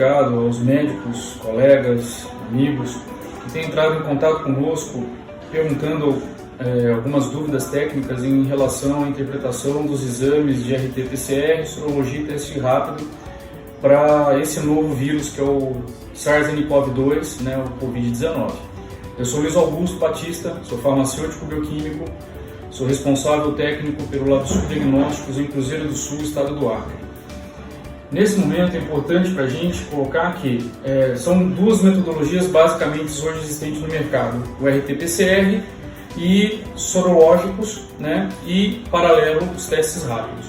dedicado aos médicos, colegas, amigos que têm entrado em contato conosco perguntando algumas dúvidas técnicas em relação à interpretação dos exames de RT-PCR, sorologia e teste rápido para esse novo vírus que é o SARS-CoV-2, né, o Covid-19. Eu sou Luiz Augusto Batista, sou farmacêutico bioquímico, sou responsável técnico pelo Lab Sul Diagnósticos em Cruzeiro do Sul, estado do Acre. Nesse momento é importante para a gente colocar que são duas metodologias basicamente hoje existentes no mercado, o RT-PCR e sorológicos, né, e paralelo os testes rápidos.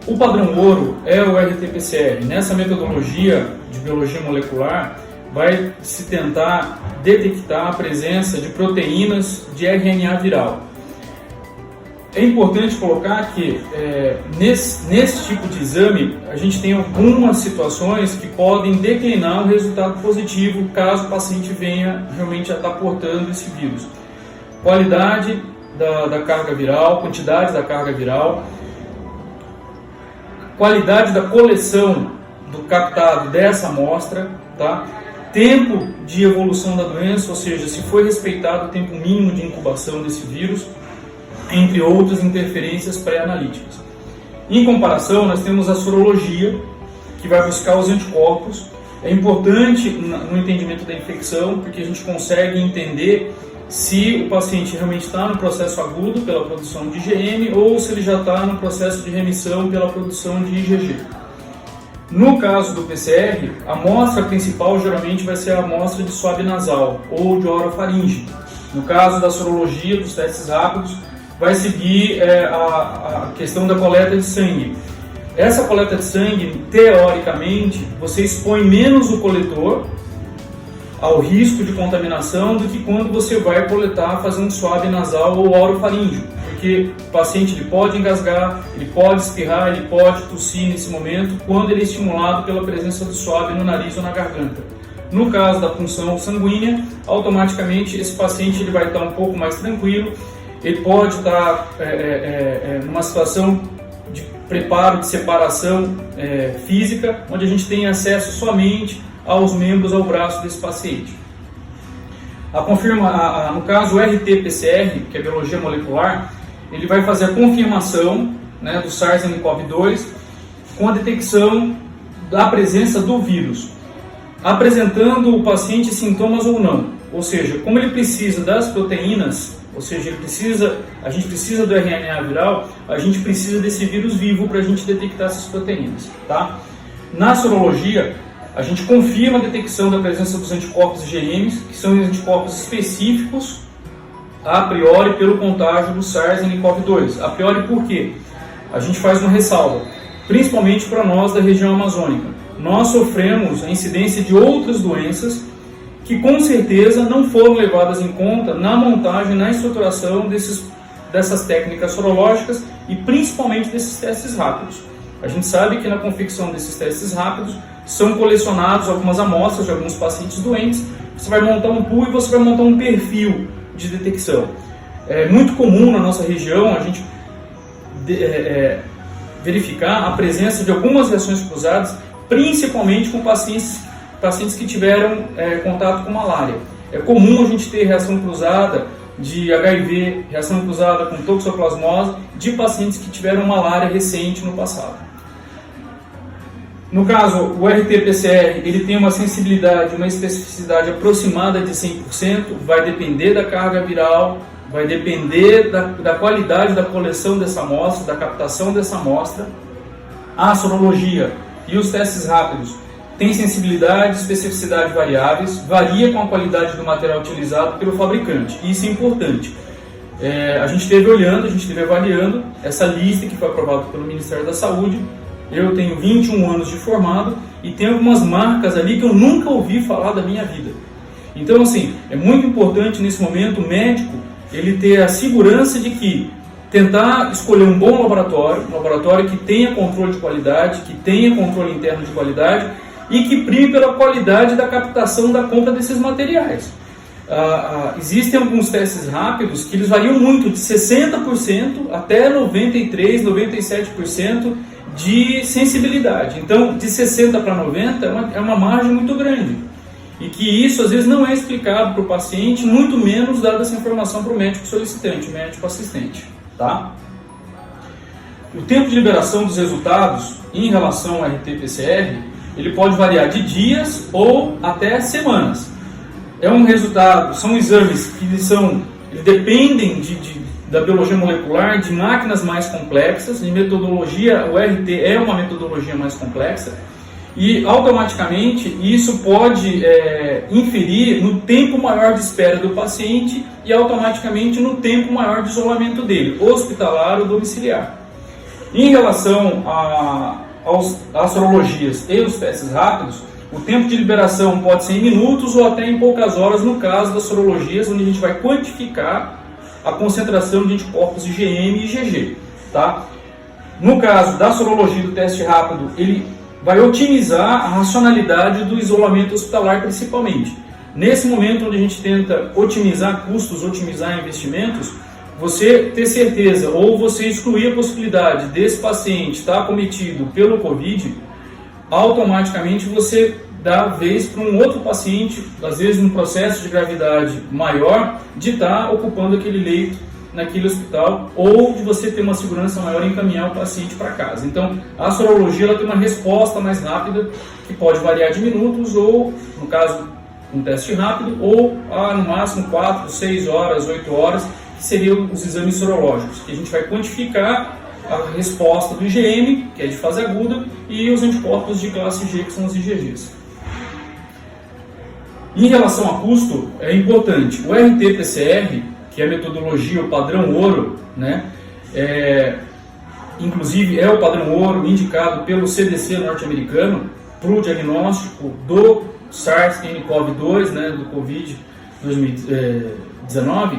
O padrão ouro é o RT-PCR. Nessa metodologia de biologia molecular vai se tentar detectar a presença de proteínas de RNA viral. É importante colocar que nesse tipo de exame a gente tem algumas situações que podem declinar o resultado positivo caso o paciente venha realmente a estar portando esse vírus. Qualidade da carga viral, quantidade da carga viral, qualidade da coleção do captado dessa amostra, tá? Tempo de evolução da doença, ou seja, se foi respeitado o tempo mínimo de incubação desse vírus, entre outras interferências pré-analíticas. Em comparação, nós temos a sorologia, que vai buscar os anticorpos. É importante no entendimento da infecção, porque a gente consegue entender se o paciente realmente está no processo agudo pela produção de IgM ou se ele já está no processo de remissão pela produção de IgG. No caso do PCR, a amostra principal geralmente vai ser a amostra de suave nasal ou de orofaringe. No caso da sorologia, dos testes rápidos, vai seguir a questão da coleta de sangue. Essa coleta de sangue, teoricamente, você expõe menos o coletor ao risco de contaminação do que quando você vai coletar fazendo suave nasal ou orofaríngeo, porque o paciente ele pode engasgar, ele pode espirrar, ele pode tossir nesse momento quando ele é estimulado pela presença do suave no nariz ou na garganta. No caso da punção sanguínea, automaticamente esse paciente ele vai estar um pouco mais tranquilo, ele pode estar numa situação de preparo, de separação física, onde a gente tem acesso somente aos membros, ao braço desse paciente. No caso, o RT-PCR, que é biologia molecular, ele vai fazer a confirmação, né, do SARS-CoV-2 com a detecção da presença do vírus, apresentando o paciente sintomas ou não. Ou seja, como ele precisa das proteínas, ou seja, a gente precisa do RNA viral, a gente precisa desse vírus vivo para a gente detectar essas proteínas. Tá? Na sorologia, a gente confirma a detecção da presença dos anticorpos IgM, que são os anticorpos específicos a priori pelo contágio do SARS-CoV-2. A priori por quê? A gente faz uma ressalva, principalmente para nós da região amazônica. Nós sofremos a incidência de outras doenças que com certeza não foram levadas em conta na montagem, na estruturação dessas técnicas sorológicas e principalmente desses testes rápidos. A gente sabe que na confecção desses testes rápidos são colecionados algumas amostras de alguns pacientes doentes, você vai montar um pool e você vai montar um perfil de detecção. É muito comum na nossa região a gente verificar a presença de algumas reações cruzadas, principalmente com pacientes que tiveram contato com malária. É comum a gente ter reação cruzada de HIV, reação cruzada com toxoplasmose, de pacientes que tiveram malária recente no passado. No caso, o RT-PCR ele tem uma sensibilidade, uma especificidade aproximada de 100%, vai depender da carga viral, vai depender da qualidade da coleção dessa amostra, da captação dessa amostra. A sorologia e os testes rápidos têm sensibilidade e especificidade variáveis, varia com a qualidade do material utilizado pelo fabricante. Isso é importante. A gente esteve avaliando essa lista que foi aprovada pelo Ministério da Saúde. Eu tenho 21 anos de formado e tem algumas marcas ali que eu nunca ouvi falar da minha vida. Então, assim, é muito importante nesse momento o médico ele ter a segurança de que tentar escolher um bom laboratório, um laboratório que tenha controle de qualidade, que tenha controle interno de qualidade e que prime pela qualidade da captação da compra desses materiais. Existem alguns testes rápidos que eles variam muito, de 60% até 93%, 97% de sensibilidade. Então, de 60 para 90 é uma margem muito grande. E que isso, às vezes, não é explicado para o paciente, muito menos dada essa informação para o médico solicitante, o médico assistente. Tá? O tempo de liberação dos resultados em relação ao RT-PCR, ele pode variar de dias ou até semanas. É um resultado, são exames que dependem da biologia molecular, de máquinas mais complexas, de metodologia, o RT é uma metodologia mais complexa, e automaticamente isso pode inferir no tempo maior de espera do paciente e automaticamente no tempo maior de isolamento dele, hospitalar ou domiciliar. Em relação às sorologias e os testes rápidos, o tempo de liberação pode ser em minutos ou até em poucas horas no caso das sorologias, onde a gente vai quantificar a concentração de anticorpos IgM e IgG. Tá? No caso da sorologia do teste rápido, ele vai otimizar a racionalidade do isolamento hospitalar principalmente. Nesse momento onde a gente tenta otimizar custos, otimizar investimentos, você ter certeza ou você excluir a possibilidade desse paciente estar acometido pelo Covid, automaticamente você dá vez para um outro paciente, às vezes num processo de gravidade maior, de estar ocupando aquele leito naquele hospital, ou de você ter uma segurança maior em encaminhar o paciente para casa. Então, a sorologia ela tem uma resposta mais rápida, que pode variar de minutos, ou, no caso, um teste rápido, ou no máximo 4, 6 horas, 8 horas, que seriam os exames sorológicos, que a gente vai quantificar a resposta do IgM, que é de fase aguda, e os anticorpos de classe G, que são os IgGs. Em relação a custo, é importante, o RT-PCR, que é a metodologia, o padrão ouro, né? Inclusive é o padrão ouro indicado pelo CDC norte-americano para o diagnóstico do SARS-CoV-2, né, do Covid-19,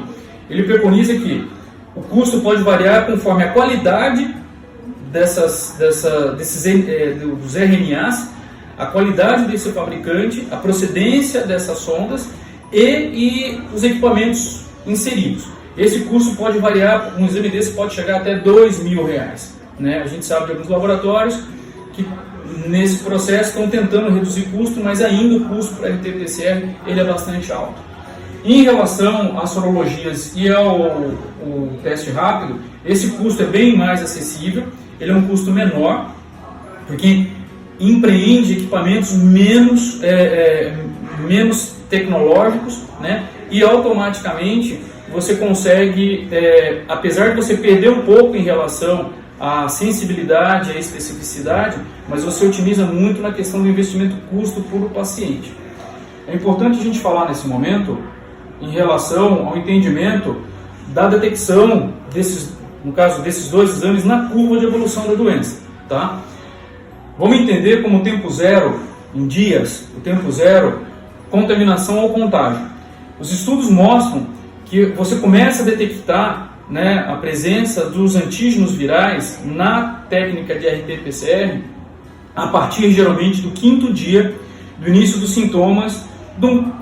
ele preconiza que o custo pode variar conforme a qualidade dos RNAs, a qualidade desse fabricante, a procedência dessas sondas e os equipamentos inseridos. Esse custo pode variar, um exame desse pode chegar até R$2.000, né? A gente sabe de alguns laboratórios que nesse processo estão tentando reduzir custo, mas ainda o custo para RT-PCR ele é bastante alto. Em relação às sorologias e ao teste rápido, esse custo é bem mais acessível, ele é um custo menor, porque empreende equipamentos menos tecnológicos, né? E automaticamente você consegue, apesar de você perder um pouco em relação à sensibilidade, à especificidade, mas você otimiza muito na questão do investimento custo para o paciente. É importante a gente falar nesse momento em relação ao entendimento da detecção no caso desses dois exames, na curva de evolução da doença. Tá? Vamos entender como o tempo zero, em dias, o tempo zero, contaminação ou contágio. Os estudos mostram que você começa a detectar, né, a presença dos antígenos virais na técnica de RT-PCR a partir, geralmente, do 5º dia do início dos sintomas de um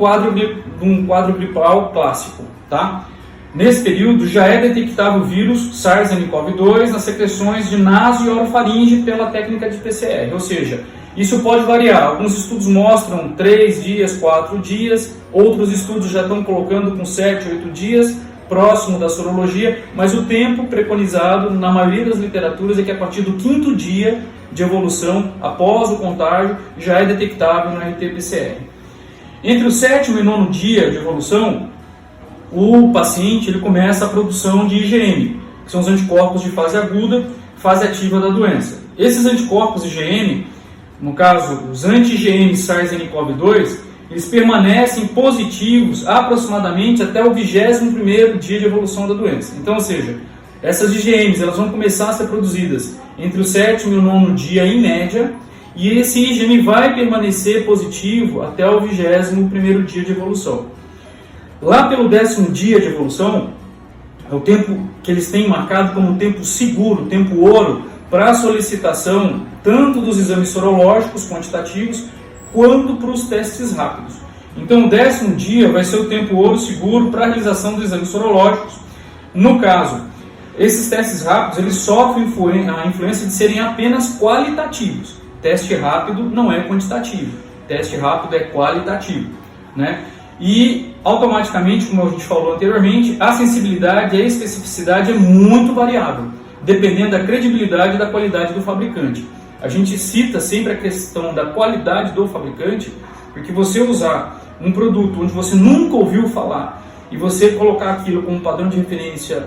quadro gripal clássico. Tá? Nesse período, já é detectável o vírus SARS-CoV-2 nas secreções de naso e orofaringe pela técnica de PCR, ou seja, isso pode variar. Alguns estudos mostram 3 dias, 4 dias, outros estudos já estão colocando com 7, 8 dias, próximo da sorologia, mas o tempo preconizado na maioria das literaturas é que a partir do 5º dia de evolução, após o contágio, já é detectável no RT-PCR. Entre o 7º e 9º dia de evolução, o paciente ele começa a produção de IgM, que são os anticorpos de fase aguda, fase ativa da doença. Esses anticorpos IgM, no caso, os anti-IgM SARS-CoV-2, eles permanecem positivos aproximadamente até o 21º dia de evolução da doença. Então, ou seja, essas IgMs elas vão começar a ser produzidas entre o 7º e o 9º dia em média, e esse IgM vai permanecer positivo até o 21º dia de evolução. Lá pelo 10º dia de evolução, é o tempo que eles têm marcado como tempo seguro, tempo ouro, para a solicitação tanto dos exames sorológicos quantitativos, quanto para os testes rápidos. Então, o 10º dia vai ser o tempo ouro seguro para a realização dos exames sorológicos. No caso, esses testes rápidos, eles sofrem a influência de serem apenas qualitativos. Teste rápido não é quantitativo, teste rápido é qualitativo, né? E automaticamente, como a gente falou anteriormente, a sensibilidade e a especificidade é muito variável, dependendo da credibilidade e da qualidade do fabricante. A gente cita sempre a questão da qualidade do fabricante, porque você usar um produto onde você nunca ouviu falar e você colocar aquilo como padrão de referência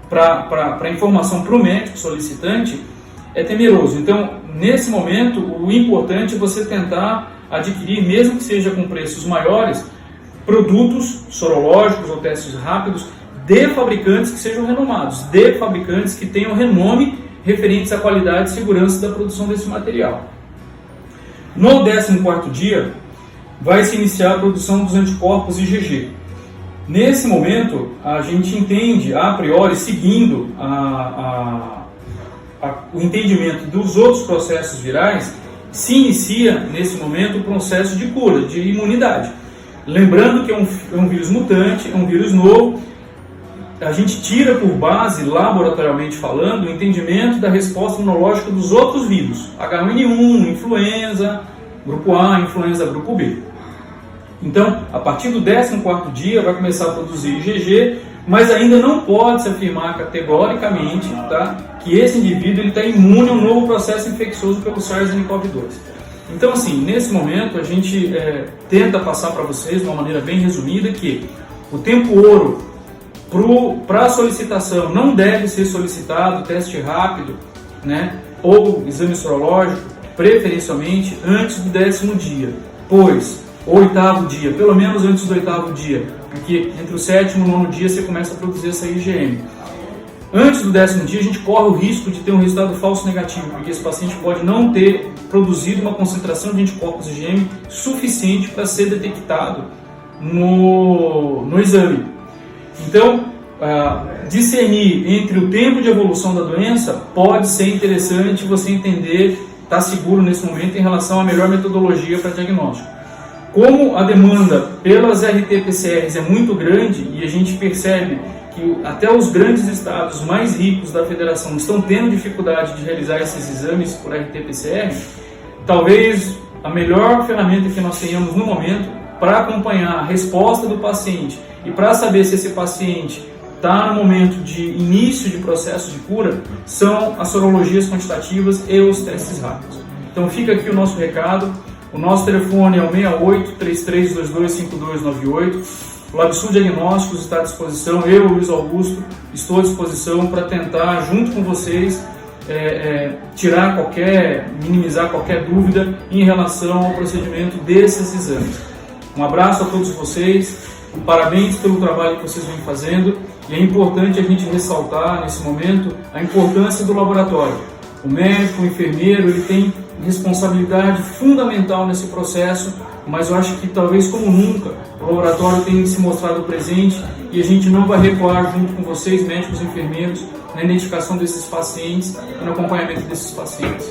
para informação para o médico solicitante é temeroso. Então, nesse momento, o importante é você tentar adquirir, mesmo que seja com preços maiores, produtos sorológicos ou testes rápidos de fabricantes que sejam renomados, de fabricantes que tenham renome referentes à qualidade e segurança da produção desse material. No 14º dia, vai se iniciar a produção dos anticorpos IgG. Nesse momento, a gente entende, a priori, seguindo o entendimento dos outros processos virais, se inicia, nesse momento, o processo de cura, de imunidade. Lembrando que é um vírus mutante, é um vírus novo, a gente tira por base, laboratorialmente falando, o entendimento da resposta imunológica dos outros vírus, H1N1, influenza, grupo A, influenza grupo B. Então, a partir do 14º dia, vai começar a produzir IgG, mas ainda não pode se afirmar categoricamente, tá, que esse indivíduo está imune a um novo processo infeccioso pelo SARS-CoV-2. Então, assim, nesse momento, a gente tenta passar para vocês, de uma maneira bem resumida, que o tempo ouro para a solicitação não deve ser solicitado teste rápido, né, ou exame sorológico, preferencialmente antes do 10º dia, pois o 8º dia, pelo menos antes do 8º dia, porque entre o 7º e o 9º dia você começa a produzir essa IgM. Antes do 10º dia, a gente corre o risco de ter um resultado falso negativo, porque esse paciente pode não ter produzido uma concentração de anticorpos IgM suficiente para ser detectado no exame. Então, discernir entre o tempo de evolução da doença pode ser interessante você entender, estar seguro nesse momento em relação à melhor metodologia para diagnóstico. Como a demanda pelas RT-PCRs é muito grande e a gente percebe que até os grandes estados mais ricos da federação estão tendo dificuldade de realizar esses exames por RT-PCR, talvez a melhor ferramenta que nós tenhamos no momento para acompanhar a resposta do paciente e para saber se esse paciente está no momento de início de processo de cura são as sorologias quantitativas e os testes rápidos. Então fica aqui o nosso recado. O nosso telefone é o 68-3322-5298. O LabSul Diagnósticos está à disposição. Eu, Luiz Augusto, estou à disposição para tentar, junto com vocês, minimizar qualquer dúvida em relação ao procedimento desses exames. Um abraço a todos vocês, parabéns pelo trabalho que vocês vêm fazendo, e é importante a gente ressaltar nesse momento a importância do laboratório. O médico, o enfermeiro, ele tem responsabilidade fundamental nesse processo, mas eu acho que talvez como nunca o laboratório tem se mostrado presente e a gente não vai recuar junto com vocês, médicos e enfermeiros, na identificação desses pacientes e no acompanhamento desses pacientes.